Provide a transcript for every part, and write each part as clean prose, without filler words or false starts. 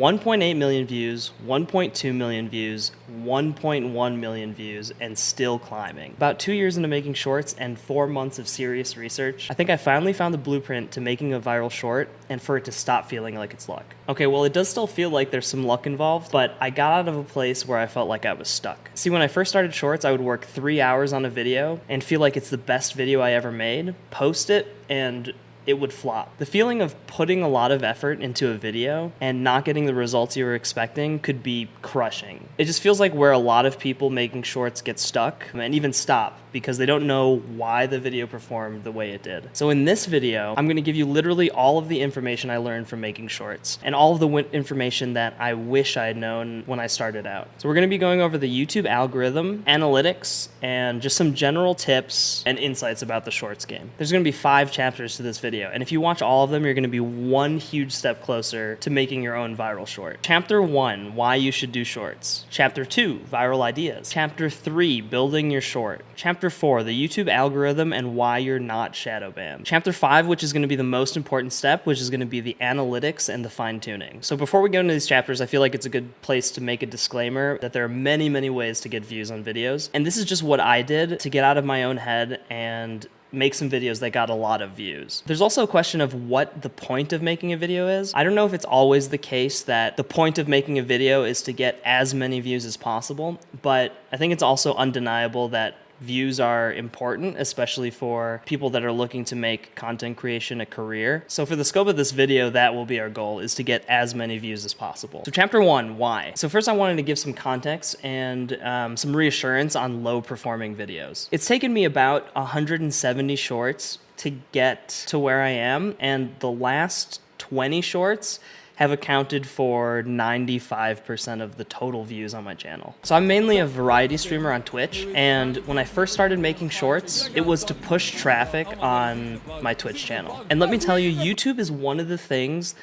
1.8 million views, 1.2 million views, 1.1 million views, and still climbing. About 2 years into making shorts and 4 months of serious research, I think I finally found the blueprint to making a viral short and for it to stop feeling like it's luck. Okay, well, it does still feel like there's some luck involved, but I got out of a place where I felt like I was stuck. See, when I first started shorts, I would work 3 hours on a video and feel like it's the best video I ever made, post it, and it would flop. The feeling of putting a lot of effort into a video and not getting the results you were expecting could be crushing. It just feels like where a lot of people making shorts get stuck and even stop because they don't know why the video performed the way it did. So in this video, I'm gonna give you literally all of the information I learned from making shorts and all of the information that I wish I had known when I started out. So we're gonna be going over the YouTube algorithm, analytics, and just some general tips and insights about the shorts game. There's gonna be 5 chapters to this video, and if you watch all of them, you're gonna be one huge step closer to making your own viral short. Chapter 1, why you should do shorts. Chapter 2, viral ideas. Chapter 3, building your short. Chapter 4, the YouTube algorithm and why you're not shadow banned. Chapter 5, which is gonna be the most important step, which is gonna be the analytics and the fine tuning. So before we go into these chapters, I feel like it's a good place to make a disclaimer that there are many, many ways to get views on videos. And this is just what I did to get out of my own head and make some videos that got a lot of views. There's also a question of what the point of making a video is. I don't know if it's always the case that the point of making a video is to get as many views as possible, but I think it's also undeniable that views are important, especially for people that are looking to make content creation a career. So for the scope of this video, that will be our goal, is to get as many views as possible. So chapter 1, why? So first I wanted to give some context and some reassurance on low performing videos. It's taken me about 170 shorts to get to where I am, and the last 20 shorts have accounted for 95% of the total views on my channel. So I'm mainly a variety streamer on Twitch, and when I first started making shorts, it was to push traffic on my Twitch channel. And let me tell you, YouTube is one of the things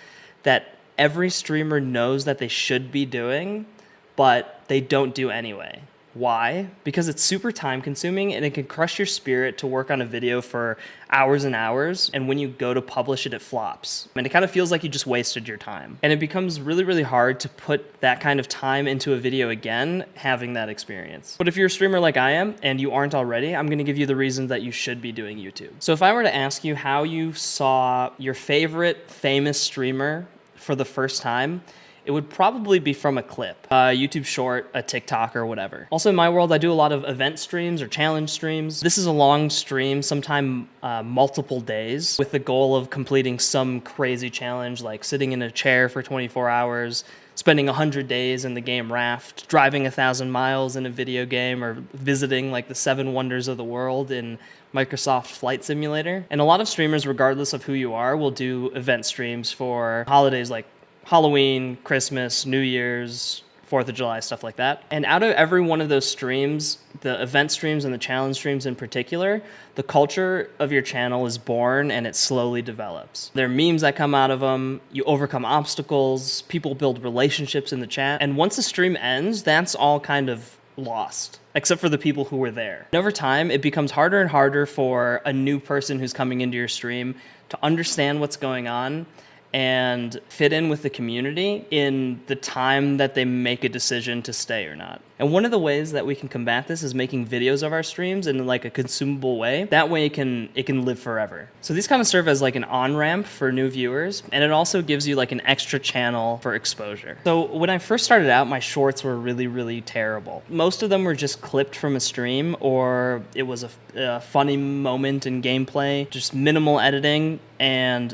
that every streamer knows that they should be doing, but they don't do anyway. Why? Because it's super time consuming and it can crush your spirit to work on a video for hours and hours, and when you go to publish it, it flops. And it kind of feels like you just wasted your time. And it becomes really, really hard to put that kind of time into a video again, having that experience. But if you're a streamer like I am, and you aren't already, I'm gonna give you the reasons that you should be doing YouTube. So if I were to ask you how you saw your favorite famous streamer for the first time, it would probably be from a clip, a YouTube short, a TikTok, or whatever. Also in my world, I do a lot of event streams or challenge streams. This is a long stream, sometime multiple days, with the goal of completing some crazy challenge, like sitting in a chair for 24 hours, spending 100 days in the game Raft, driving 1,000 miles in a video game, or visiting like the 7 wonders of the world in Microsoft Flight Simulator. And a lot of streamers, regardless of who you are, will do event streams for holidays like Halloween, Christmas, New Year's, 4th of July, stuff like that. And out of every one of those streams, the event streams and the challenge streams in particular, the culture of your channel is born and it slowly develops. There are memes that come out of them, you overcome obstacles, people build relationships in the chat, and once the stream ends, that's all kind of lost, except for the people who were there. And over time, it becomes harder and harder for a new person who's coming into your stream to understand what's going on and fit in with the community in the time that they make a decision to stay or not. And one of the ways that we can combat this is making videos of our streams in like a consumable way. That way it can live forever. So these kind of serve as like an on-ramp for new viewers, and it also gives you like an extra channel for exposure. So when I first started out, my shorts were really, really terrible. Most of them were just clipped from a stream, or it was a funny moment in gameplay, just minimal editing. And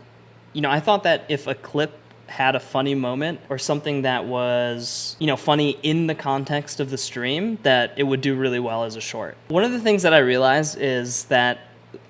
you know, I thought that if a clip had a funny moment or something that was, you know, funny in the context of the stream, that it would do really well as a short. One of the things that I realized is that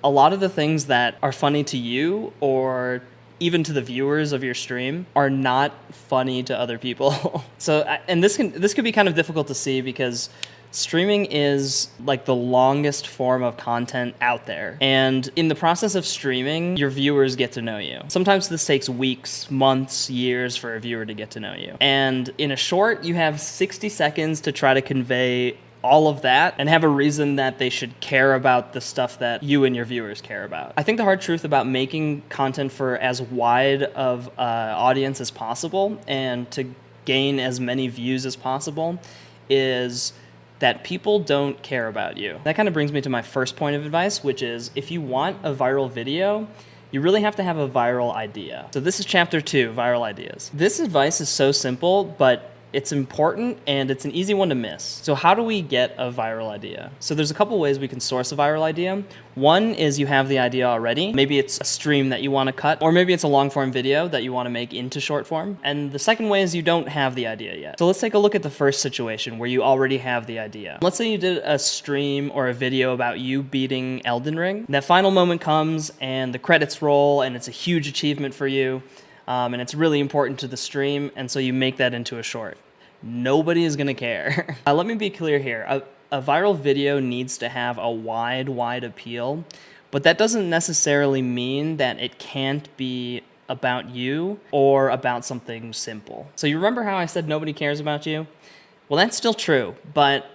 a lot of the things that are funny to you or even to the viewers of your stream are not funny to other people. So, and this could be kind of difficult to see because streaming is like the longest form of content out there. And in the process of streaming, your viewers get to know you. Sometimes this takes weeks, months, years for a viewer to get to know you. And in a short, you have 60 seconds to try to convey all of that and have a reason that they should care about the stuff that you and your viewers care about. I think the hard truth about making content for as wide of an audience as possible and to gain as many views as possible is that people don't care about you. That kind of brings me to my first point of advice, which is if you want a viral video, you really have to have a viral idea. So this is chapter 2, viral ideas. This advice is so simple, but it's important and it's an easy one to miss. So how do we get a viral idea? So there's a couple ways we can source a viral idea. One is you have the idea already. Maybe it's a stream that you want to cut, or maybe it's a long form video that you want to make into short form. And the second way is you don't have the idea yet. So let's take a look at the first situation where you already have the idea. Let's say you did a stream or a video about you beating Elden Ring. That final moment comes and the credits roll and it's a huge achievement for you. And it's really important to the stream, and so you make that into a short. Nobody is gonna care. Let me be clear here. A viral video needs to have a wide appeal, but that doesn't necessarily mean that it can't be about you or about something simple. So you remember how I said nobody cares about you? Well, that's still true, but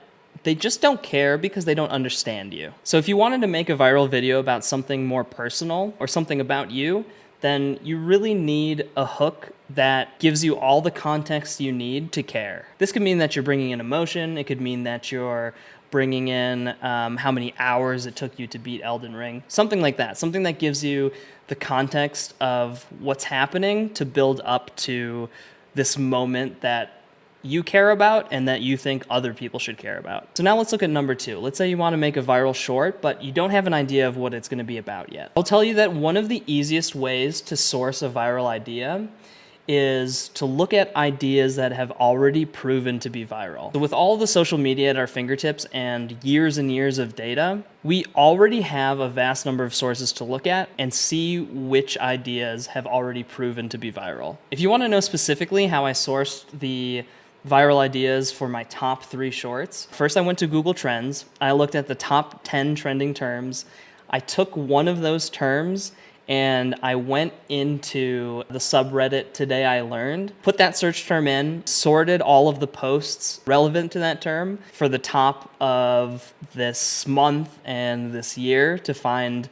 they just don't care because they don't understand you. So if you wanted to make a viral video about something more personal or something about you, then you really need a hook that gives you all the context you need to care. This could mean that you're bringing in emotion. It could mean that you're bringing in how many hours it took you to beat Elden Ring. Something like that. Something that gives you the context of what's happening to build up to this moment that you care about and that you think other people should care about. So now let's look at number 2. Let's say you want to make a viral short, but you don't have an idea of what it's going to be about yet. I'll tell you that one of the easiest ways to source a viral idea is to look at ideas that have already proven to be viral. So with all the social media at our fingertips and years of data, we already have a vast number of sources to look at and see which ideas have already proven to be viral. If you want to know specifically how I sourced the viral ideas for my top 3 shorts, first I went to Google Trends. I looked at the top 10 trending terms. I took one of those terms and I went into the subreddit Today I Learned, put that search term in, sorted all of the posts relevant to that term for the top of this month and this year to find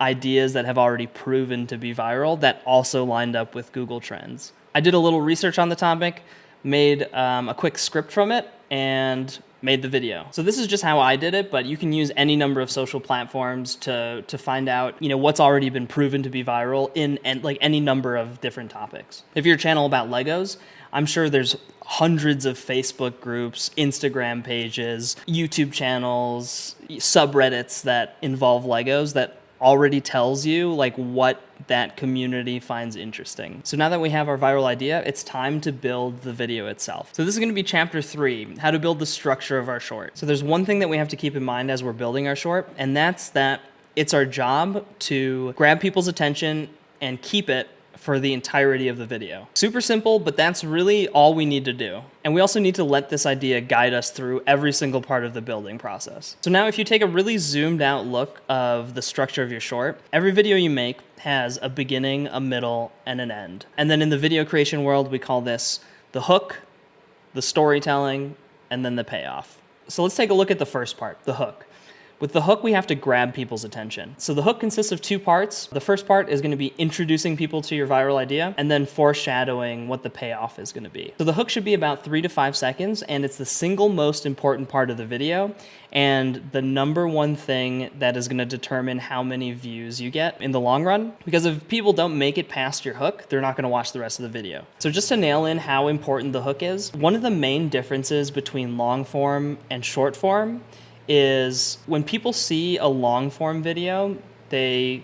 ideas that have already proven to be viral that also lined up with Google Trends. I did a little research on the topic, made a quick script from it, and made the video. So this is just how I did it, but you can use any number of social platforms to find out, what's already been proven to be viral in like any number of different topics. If you're a channel about Legos, I'm sure there's hundreds of Facebook groups, Instagram pages, YouTube channels, subreddits that involve Legos that already tells you like what that community finds interesting. So now that we have our viral idea, it's time to build the video itself. So this is going to be chapter 3, how to build the structure of our short. So there's one thing that we have to keep in mind as we're building our short, and that's that it's our job to grab people's attention and keep it for the entirety of the video. Super simple, but that's really all we need to do. And we also need to let this idea guide us through every single part of the building process. So now if you take a really zoomed out look of the structure of your short, every video you make has a beginning, a middle, and an end. And then in the video creation world, we call this the hook, the storytelling, and then the payoff. So let's take a look at the first part, the hook. With the hook, we have to grab people's attention. So the hook consists of 2 parts. The first part is going to be introducing people to your viral idea and then foreshadowing what the payoff is going to be. So the hook should be about 3 to 5 seconds, and it's the single most important part of the video and the number one thing that is going to determine how many views you get in the long run. Because if people don't make it past your hook, they're not going to watch the rest of the video. So just to nail in how important the hook is, one of the main differences between long form and short form is when people see a long form video, they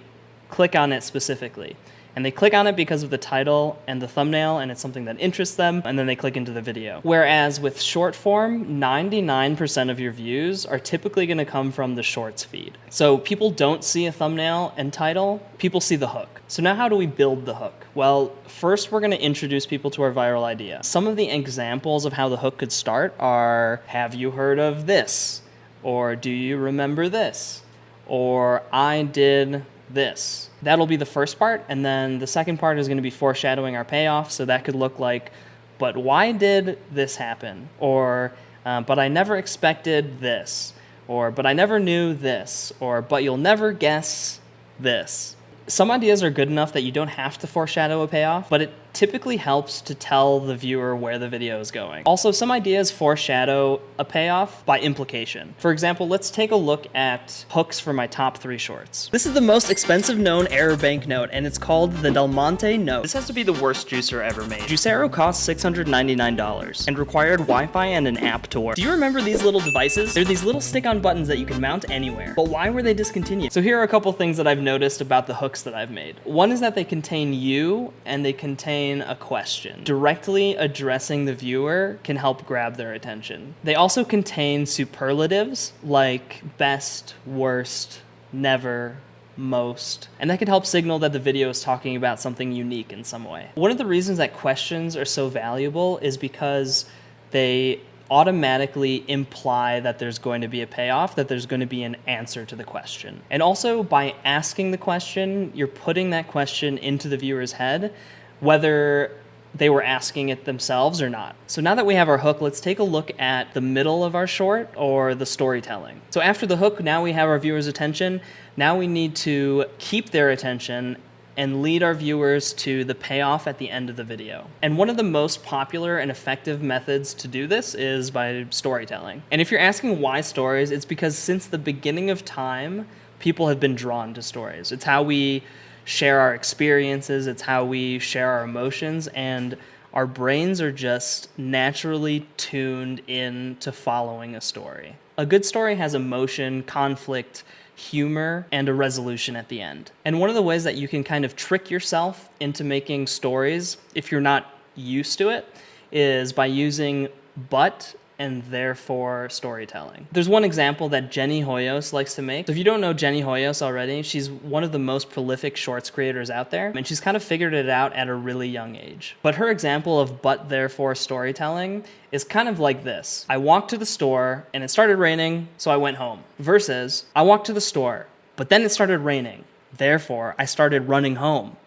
click on it specifically. And they click on it because of the title and the thumbnail, and it's something that interests them, and then they click into the video. Whereas with short form, 99% of your views are typically going to come from the shorts feed. So people don't see a thumbnail and title, people see the hook. So now how do we build the hook? Well, first we're going to introduce people to our viral idea. Some of the examples of how the hook could start are, have you heard of this? Or do you remember this? Or I did this. That'll be the first part, and then the second part is going to be foreshadowing our payoff, so that could look like, but why did this happen? Or, but I never expected this. Or, but I never knew this. Or, but you'll never guess this. Some ideas are good enough that you don't have to foreshadow a payoff, but it typically helps to tell the viewer where the video is going. Also, some ideas foreshadow a payoff by implication. For example, let's take a look at hooks for my top 3 shorts. This is the most expensive known error bank note, and it's called the Del Monte note. This has to be the worst juicer ever made. Juicero costs $699 and required Wi-Fi and an app to work. Do you remember these little devices? They're these little stick-on buttons that you can mount anywhere. But why were they discontinued? So here are a couple things that I've noticed about the hooks that I've made. One is that they contain you and they contain a question. Directly addressing the viewer can help grab their attention. They also contain superlatives like best, worst, never, most, and that can help signal that the video is talking about something unique in some way. One of the reasons that questions are so valuable is because they automatically imply that there's going to be a payoff, that there's going to be an answer to the question. And also, by asking the question, you're putting that question into the viewer's head, whether they were asking it themselves or not. So now that we have our hook, let's take a look at the middle of our short, or the storytelling. So after the hook, now we have our viewer's attention. Now we need to keep their attention and lead our viewers to the payoff at the end of the video. And one of the most popular and effective methods to do this is by storytelling. And if you're asking why stories, it's because since the beginning of time, people have been drawn to stories. It's how we share our experiences, it's how we share our emotions, and our brains are just naturally tuned in to following a story. A good story has emotion, conflict, humor, and a resolution at the end. And one of the ways that you can kind of trick yourself into making stories, if you're not used to it, is by using but and therefore storytelling. There's one example that Jenny Hoyos likes to make. So if you don't know Jenny Hoyos already, she's one of the most prolific shorts creators out there, and she's kind of figured it out at a really young age. But her example of but therefore storytelling is kind of like this. I walked to the store and it started raining, so I went home. Versus, I walked to the store, but then it started raining. Therefore, I started running home.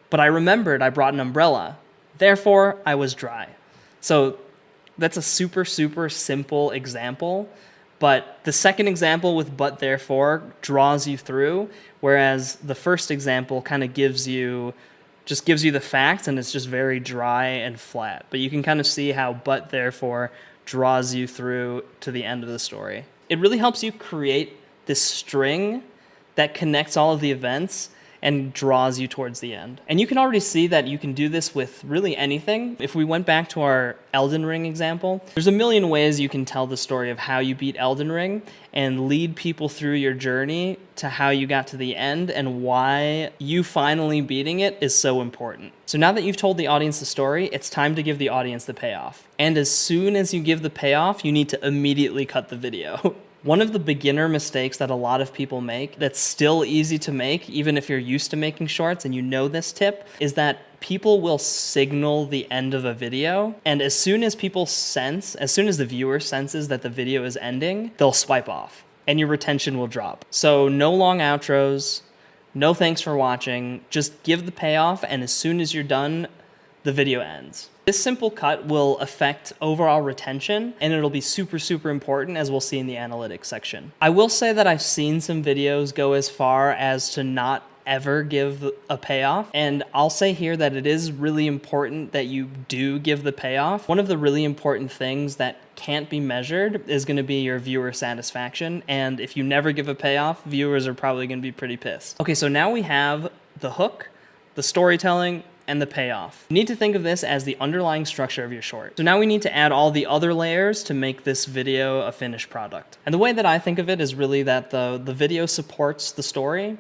But I remembered I brought an umbrella. Therefore, I was dry. So that's a super, super simple example, but the second example with but therefore draws you through, whereas the first example kind of gives you the facts and it's just very dry and flat. But you can kind of see how but therefore draws you through to the end of the story. It really helps you create this string that connects all of the events and draws you towards the end. And you can already see that you can do this with really anything. If we went back to our Elden Ring example, there's a million ways you can tell the story of how you beat Elden Ring and lead people through your journey to how you got to the end and why you finally beating it is so important. So now that you've told the audience the story, it's time to give the audience the payoff. And as soon as you give the payoff, you need to immediately cut the video. One of the beginner mistakes that a lot of people make that's still easy to make, even if you're used to making shorts and you know this tip, is that people will signal the end of a video. And as soon as the viewer senses that the video is ending, they'll swipe off and your retention will drop. So no long outros, no thanks for watching, just give the payoff, and as soon as you're done, the video ends. This simple cut will affect overall retention, and it'll be super, super important, as we'll see in the analytics section. I will say that I've seen some videos go as far as to not ever give a payoff, and I'll say here that it is really important that you do give the payoff. One of the really important things that can't be measured is going to be your viewer satisfaction, and if you never give a payoff, viewers are probably going to be pretty pissed. Okay, so now we have the hook, the storytelling, and the payoff. You need to think of this as the underlying structure of your short. So now we need to add all the other layers to make this video a finished product. And the way that I think of it is really that the video supports the story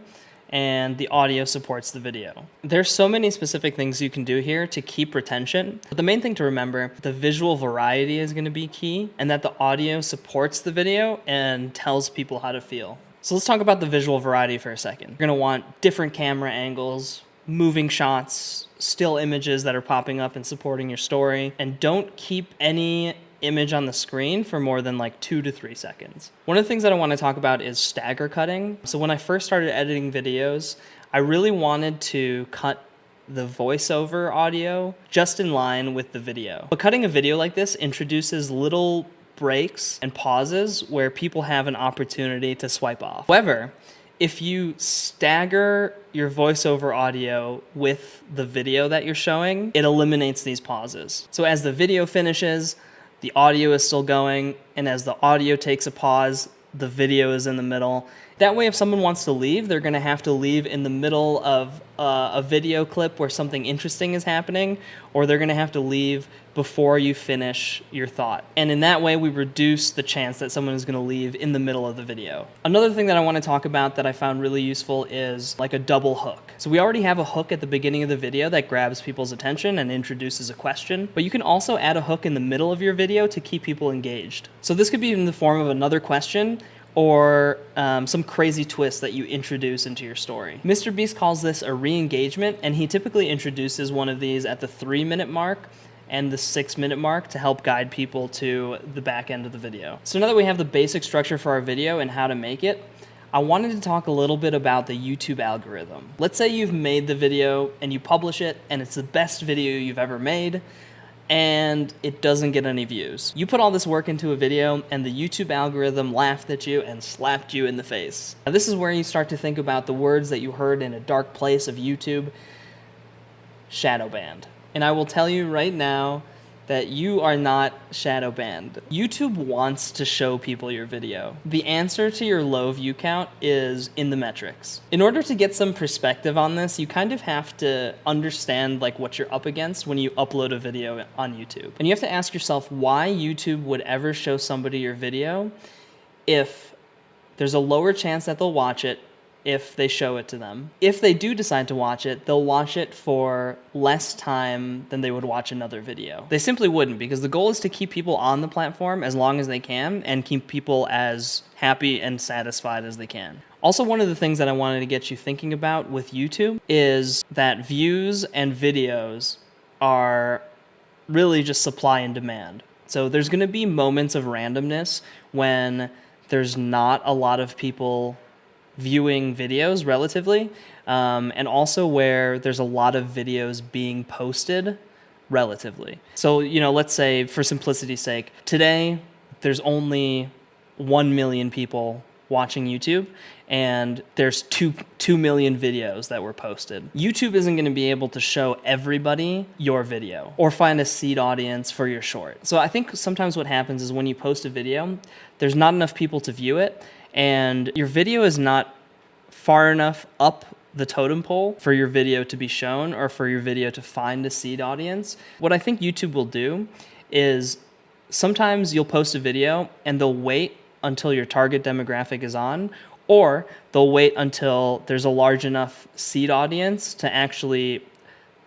and the audio supports the video. There's so many specific things you can do here to keep retention, but the main thing to remember, the visual variety is going to be key, and that the audio supports the video and tells people how to feel. So let's talk about the visual variety for a second. You're going to want different camera angles, moving shots, still images that are popping up and supporting your story, and don't keep any image on the screen for more than like 2 to 3 seconds. One of the things that I want to talk about is stagger cutting. So when I first started editing videos, I really wanted to cut the voiceover audio just in line with the video. But cutting a video like this introduces little breaks and pauses where people have an opportunity to swipe off. However, If you stagger your voiceover audio with the video that you're showing, it eliminates these pauses. So as the video finishes, the audio is still going, and as the audio takes a pause, the video is in the middle. That way, if someone wants to leave, they're gonna have to leave in the middle of a video clip where something interesting is happening, or they're gonna have to leave before you finish your thought. And in that way, we reduce the chance that someone is gonna leave in the middle of the video. Another thing that I wanna talk about that I found really useful is like a double hook. So we already have a hook at the beginning of the video that grabs people's attention and introduces a question, but you can also add a hook in the middle of your video to keep people engaged. So this could be in the form of another question, or some crazy twist that you introduce into your story. Mr. Beast calls this a re-engagement, and he typically introduces one of these at the 3-minute mark and the 6-minute mark to help guide people to the back end of the video. So now that we have the basic structure for our video and how to make it, I wanted to talk a little bit about the YouTube algorithm. Let's say you've made the video and you publish it and it's the best video you've ever made, and it doesn't get any views. You put all this work into a video and the YouTube algorithm laughed at you and slapped you in the face. Now this is where you start to think about the words that you heard in a dark place of YouTube: shadow banned. And I will tell you right now that you are not shadow banned. YouTube wants to show people your video. The answer to your low view count is in the metrics. In order to get some perspective on this, you kind of have to understand like what you're up against when you upload a video on YouTube. And you have to ask yourself why YouTube would ever show somebody your video if there's a lower chance that they'll watch it if they show it to them. If they do decide to watch it, they'll watch it for less time than they would watch another video. They simply wouldn't, because the goal is to keep people on the platform as long as they can and keep people as happy and satisfied as they can. Also, one of the things that I wanted to get you thinking about with YouTube is that views and videos are really just supply and demand. So there's gonna be moments of randomness when there's not a lot of people viewing videos relatively, and also where there's a lot of videos being posted relatively. So, you know, let's say for simplicity's sake, today there's only 1 million people watching YouTube, and there's 2 million videos that were posted. YouTube isn't going to be able to show everybody your video or find a seed audience for your short. So I think sometimes what happens is when you post a video, there's not enough people to view it, and your video is not far enough up the totem pole for your video to be shown or for your video to find a seed audience. What I think YouTube will do is sometimes you'll post a video and they'll wait until your target demographic is on, or they'll wait until there's a large enough seed audience to actually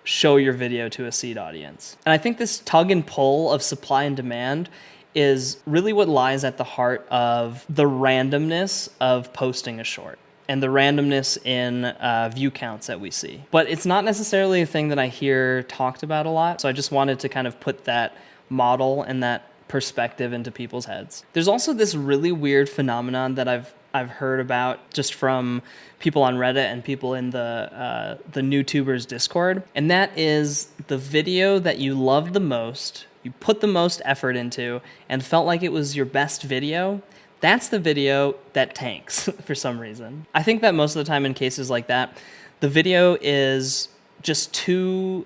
show your video to a seed audience. And I think this tug and pull of supply and demand is really what lies at the heart of the randomness of posting a short and the randomness in view counts that we see. But it's not necessarily a thing that I hear talked about a lot, so I just wanted to kind of put that model and that perspective into people's heads. There's also this really weird phenomenon that I've heard about just from people on Reddit and people in the NewTubers Discord, and that is the video that you loved the most, you put the most effort into, and felt like it was your best video. That's the video that tanks for some reason. I think that most of the time in cases like that, the video is just too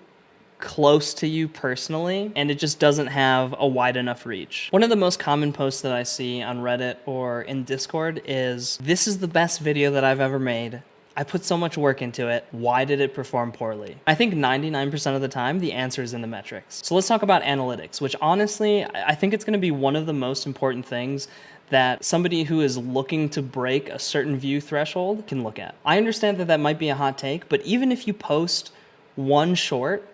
close to you personally, and it just doesn't have a wide enough reach. One of the most common posts that I see on Reddit or in Discord is, "This is the best video that I've ever made. I put so much work into it. Why did it perform poorly?" I think 99% of the time, the answer is in the metrics. So let's talk about analytics, which honestly, I think it's gonna be one of the most important things that somebody who is looking to break a certain view threshold can look at. I understand that that might be a hot take, but even if you post one short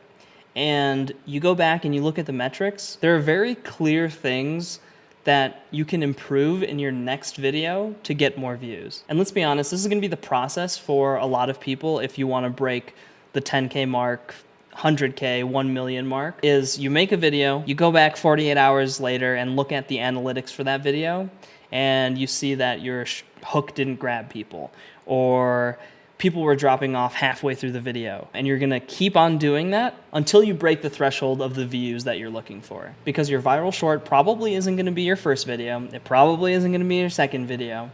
and you go back and you look at the metrics, there are very clear things that you can improve in your next video to get more views. And let's be honest, this is gonna be the process for a lot of people if you wanna break the 10K mark, 100K, 1 million mark, is you make a video, you go back 48 hours later and look at the analytics for that video, and you see that your hook didn't grab people, or people were dropping off halfway through the video. And you're gonna keep on doing that until you break the threshold of the views that you're looking for. Because your viral short probably isn't gonna be your first video, it probably isn't gonna be your second video,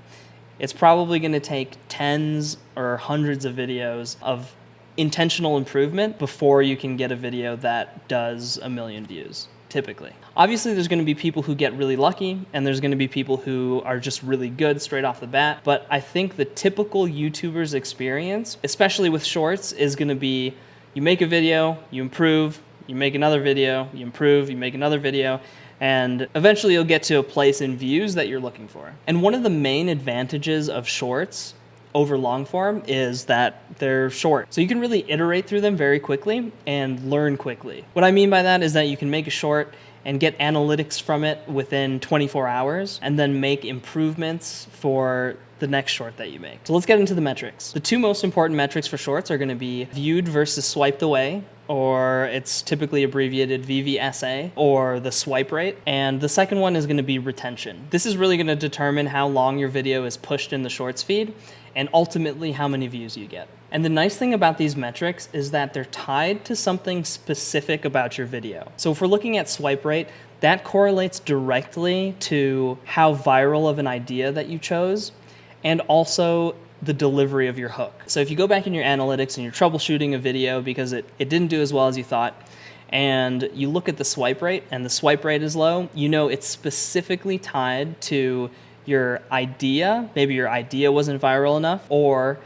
It's probably going to take tens or hundreds of videos of intentional improvement before you can get a video that does 1 million views, typically. Obviously, there's going to be people who get really lucky, and there's going to be people who are just really good straight off the bat. But I think the typical YouTuber's experience, especially with shorts, is going to be you make a video, you improve, you make another video, you improve, you make another video, and eventually you'll get to a place in views that you're looking for. And one of the main advantages of shorts over long form is that they're short. So you can really iterate through them very quickly and learn quickly. What I mean by that is that you can make a short and get analytics from it within 24 hours and then make improvements for the next short that you make. So let's get into the metrics. The two most important metrics for shorts are going to be viewed versus swiped away, or it's typically abbreviated VVSA, or the swipe rate. And the second one is going to be retention. This is really going to determine how long your video is pushed in the shorts feed and ultimately how many views you get. And the nice thing about these metrics is that they're tied to something specific about your video. So if we're looking at swipe rate, that correlates directly to how viral of an idea that you chose and also the delivery of your hook. So if you go back in your analytics and you're troubleshooting a video because it didn't do as well as you thought, and you look at the swipe rate and the swipe rate is low, you know it's specifically tied to your idea. Maybe your idea wasn't viral enough, or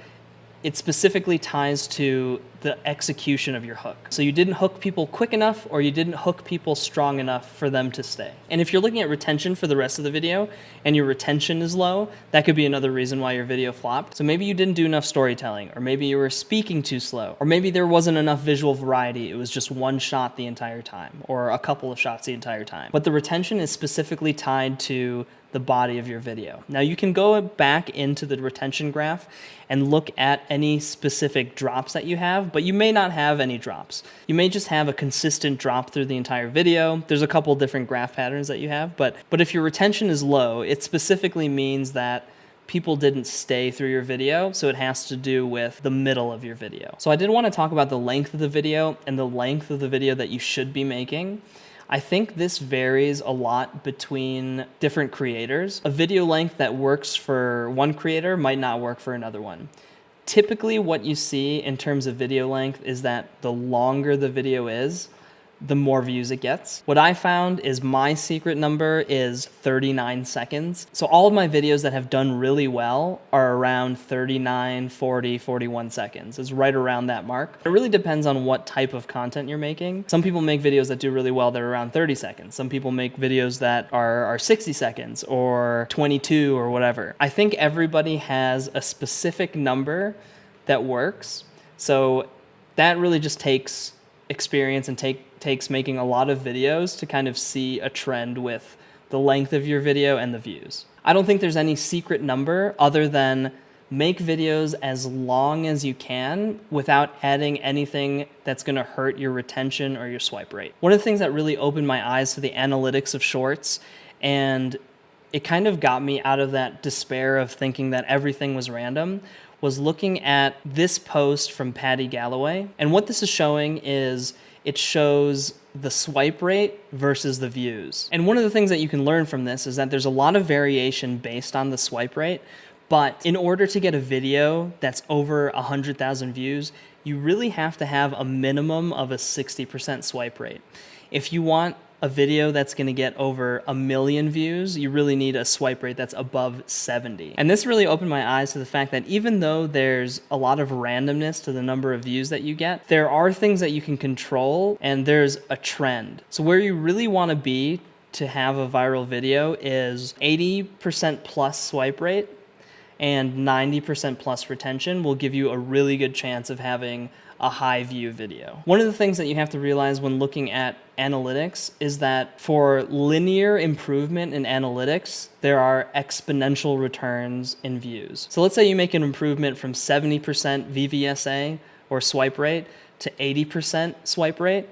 it specifically ties to the execution of your hook. So you didn't hook people quick enough, or you didn't hook people strong enough for them to stay. And if you're looking at retention for the rest of the video and your retention is low, that could be another reason why your video flopped. So maybe you didn't do enough storytelling, or maybe you were speaking too slow, or maybe there wasn't enough visual variety. It was just one shot the entire time, or a couple of shots the entire time. But the retention is specifically tied to the body of your video. Now you can go back into the retention graph and look at any specific drops that you have, but you may not have any drops. You may just have a consistent drop through the entire video. There's a couple different graph patterns that you have, but if your retention is low, it specifically means that people didn't stay through your video, so it has to do with the middle of your video. So I did want to talk about the length of the video and the length of the video that you should be making. I think this varies a lot between different creators. A video length that works for one creator might not work for another one. Typically what you see in terms of video length is that the longer the video is, the more views it gets. What I found is my secret number is 39 seconds. So all of my videos that have done really well are around 39, 40, 41 seconds. It's right around that mark. It really depends on what type of content you're making. Some people make videos that do really well that are around 30 seconds. Some people make videos that are 60 seconds or 22 or whatever. I think everybody has a specific number that works. So that really just takes experience and takes making a lot of videos to kind of see a trend with the length of your video and the views. I don't think there's any secret number other than make videos as long as you can without adding anything that's going to hurt your retention or your swipe rate. One of the things that really opened my eyes to the analytics of shorts, and it kind of got me out of that despair of thinking that everything was random, was looking at this post from Paddy Galloway. And what this is showing is it shows the swipe rate versus the views. And one of the things that you can learn from this is that there's a lot of variation based on the swipe rate, but in order to get a video that's over 100,000 views, you really have to have a minimum of a 60% swipe rate. If you want a video that's going to get over 1 million views, you really need a swipe rate that's above 70. And this really opened my eyes to the fact that even though there's a lot of randomness to the number of views that you get, there are things that you can control and there's a trend. So where you really want to be to have a viral video is 80% plus swipe rate and 90% plus retention will give you a really good chance of having a high view video. One of the things that you have to realize when looking at analytics is that for linear improvement in analytics, there are exponential returns in views. So let's say you make an improvement from 70% VVSA or swipe rate to 80% swipe rate.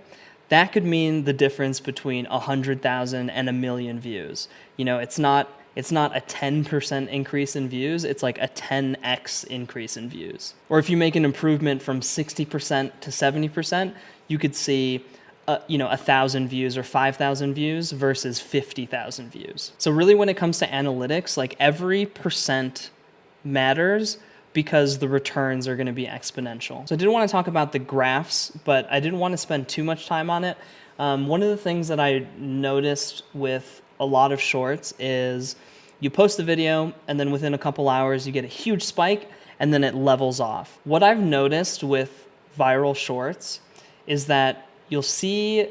That could mean the difference between 100,000 and 1 million views. You know, it's not a 10% increase in views, it's like a 10x increase in views. Or if you make an improvement from 60% to 70%, you could see 1,000 views or 5,000 views versus 50,000 views. So really when it comes to analytics, like every percent matters because the returns are going to be exponential. So I did want to talk about the graphs, but I didn't want to spend too much time on it. One of the things that I noticed with a lot of shorts is you post the video and then within a couple hours you get a huge spike and then it levels off. What I've noticed with viral shorts is that you'll see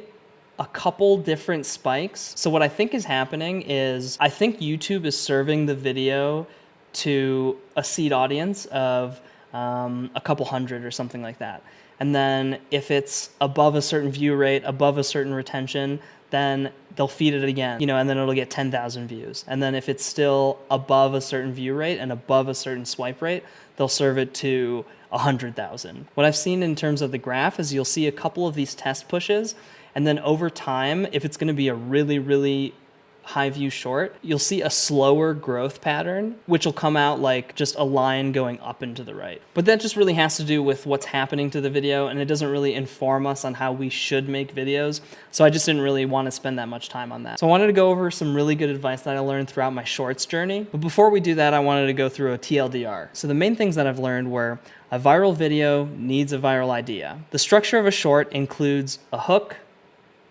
a couple different spikes. So what I think is happening is I think YouTube is serving the video to a seed audience of a couple hundred or something like that. And then if it's above a certain view rate, above a certain retention, then they'll feed it again, and then it'll get 10,000 views. And then if it's still above a certain view rate and above a certain swipe rate, they'll serve it to 100,000. What I've seen in terms of the graph is you'll see a couple of these test pushes, and then over time, if it's gonna be a really, really high view short, you'll see a slower growth pattern, which will come out like just a line going up and to the right. But that just really has to do with what's happening to the video, and it doesn't really inform us on how we should make videos. So I just didn't really want to spend that much time on that. So I wanted to go over some really good advice that I learned throughout my shorts journey. But before we do that, I wanted to go through a TLDR. So the main things that I've learned were a viral video needs a viral idea. The structure of a short includes a hook,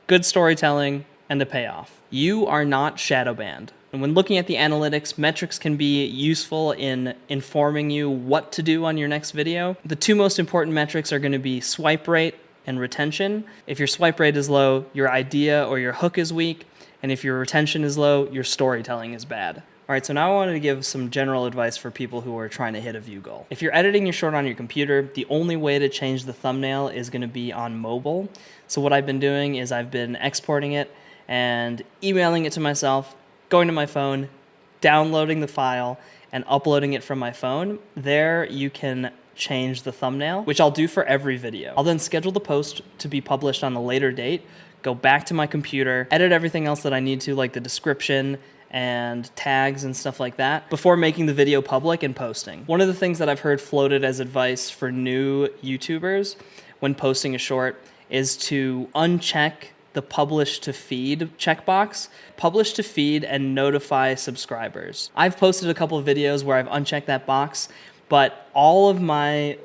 good storytelling, and a payoff. You are not shadow banned. And when looking at the analytics, metrics can be useful in informing you what to do on your next video. The two most important metrics are going to be swipe rate and retention. If your swipe rate is low, your idea or your hook is weak. And if your retention is low, your storytelling is bad. All right, so now I wanted to give some general advice for people who are trying to hit a view goal. If you're editing your short on your computer, the only way to change the thumbnail is going to be on mobile. So what I've been doing is I've been exporting it and emailing it to myself, going to my phone, downloading the file, and uploading it from my phone. There you can change the thumbnail, which I'll do for every video. I'll then schedule the post to be published on a later date, go back to my computer, edit everything else that I need to, like the description and tags and stuff like that, before making the video public and posting. One of the things that I've heard floated as advice for new YouTubers when posting a short is to uncheck the publish to feed checkbox, publish to feed and notify subscribers. I've posted a couple of videos where I've unchecked that box, but all of my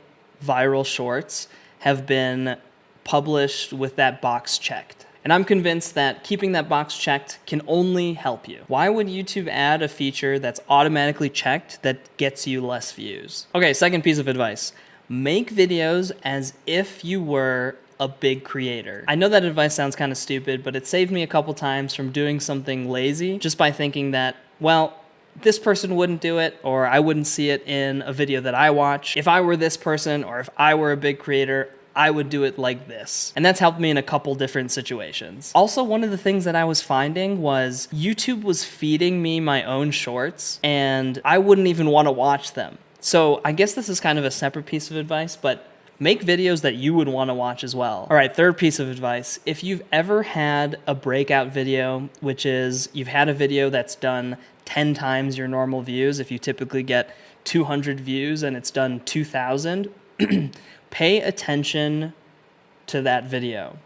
viral shorts have been published with that box checked. And I'm convinced that keeping that box checked can only help you. Why would YouTube add a feature that's automatically checked that gets you less views? Okay, second piece of advice. Make videos as if you were a big creator. I know that advice sounds kind of stupid, but it saved me a couple times from doing something lazy just by thinking that, well, this person wouldn't do it, or I wouldn't see it in a video that I watch. If I were this person, or if I were a big creator, I would do it like this. And that's helped me in a couple different situations. Also, one of the things that I was finding was YouTube was feeding me my own shorts, and I wouldn't even want to watch them. So I guess this is kind of a separate piece of advice, but make videos that you would want to watch as well. All right, third piece of advice. If you've ever had a breakout video, which is you've had a video that's done 10 times your normal views, if you typically get 200 views and it's done 2,000, pay attention to that video.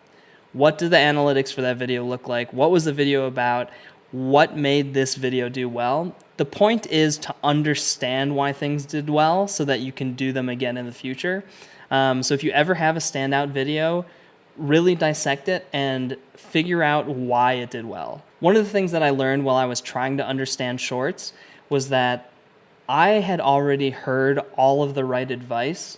What did the analytics for that video look like? What was the video about? What made this video do well? The point is to understand why things did well so that you can do them again in the future. So if you ever have a standout video, really dissect it and figure out why it did well. One of the things that I learned while I was trying to understand shorts was that I had already heard all of the right advice,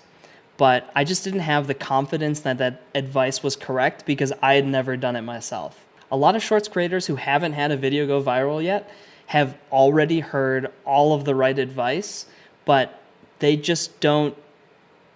but I just didn't have the confidence that that advice was correct because I had never done it myself. A lot of shorts creators who haven't had a video go viral yet have already heard all of the right advice, but they just don't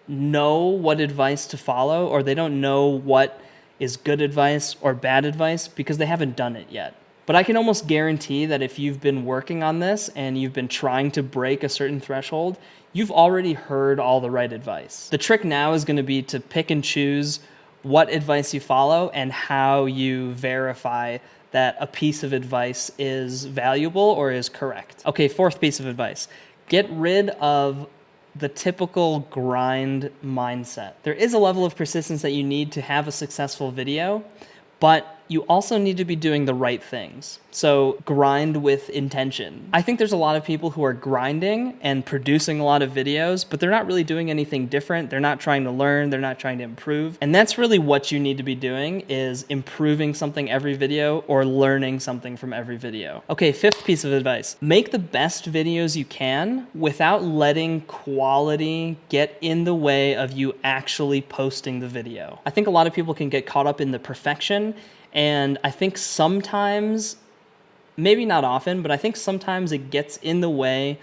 know what advice to follow, or they don't know what is good advice or bad advice because they haven't done it yet. But I can almost guarantee that if you've been working on this and you've been trying to break a certain threshold, you've already heard all the right advice. The trick now is going to be to pick and choose what advice you follow and how you verify that a piece of advice is valuable or is correct. Okay, fourth piece of advice. Get rid of the typical grind mindset. There is a level of persistence that you need to have a successful video, but you also need to be doing the right things. So grind with intention. I think there's a lot of people who are grinding and producing a lot of videos, but they're not really doing anything different. They're not trying to learn. They're not trying to improve. And that's really what you need to be doing, is improving something every video or learning something from every video. Okay, 5th piece of advice. Make the best videos you can without letting quality get in the way of you actually posting the video. I think a lot of people can get caught up in the perfection, and I think sometimes, maybe not often, but I think sometimes it gets in the way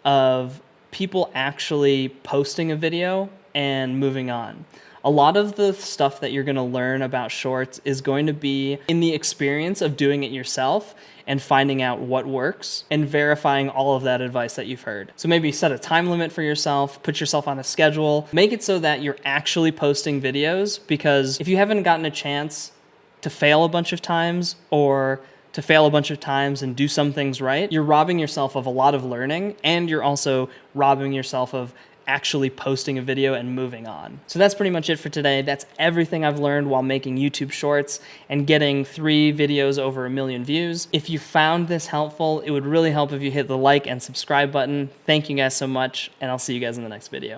of people actually posting a video and moving on. A lot of the stuff that you're going to learn about shorts is going to be in the experience of doing it yourself and finding out what works and verifying all of that advice that you've heard. So maybe set a time limit for yourself, put yourself on a schedule, make it so that you're actually posting videos, because if you haven't gotten a chance to fail a bunch of times, or to fail a bunch of times and do some things right, you're robbing yourself of a lot of learning, and you're also robbing yourself of actually posting a video and moving on. So that's pretty much it for today. That's everything I've learned while making YouTube Shorts and getting 3 videos over 1 million views. If you found this helpful, it would really help if you hit the like and subscribe button. Thank you guys so much, and I'll see you guys in the next video.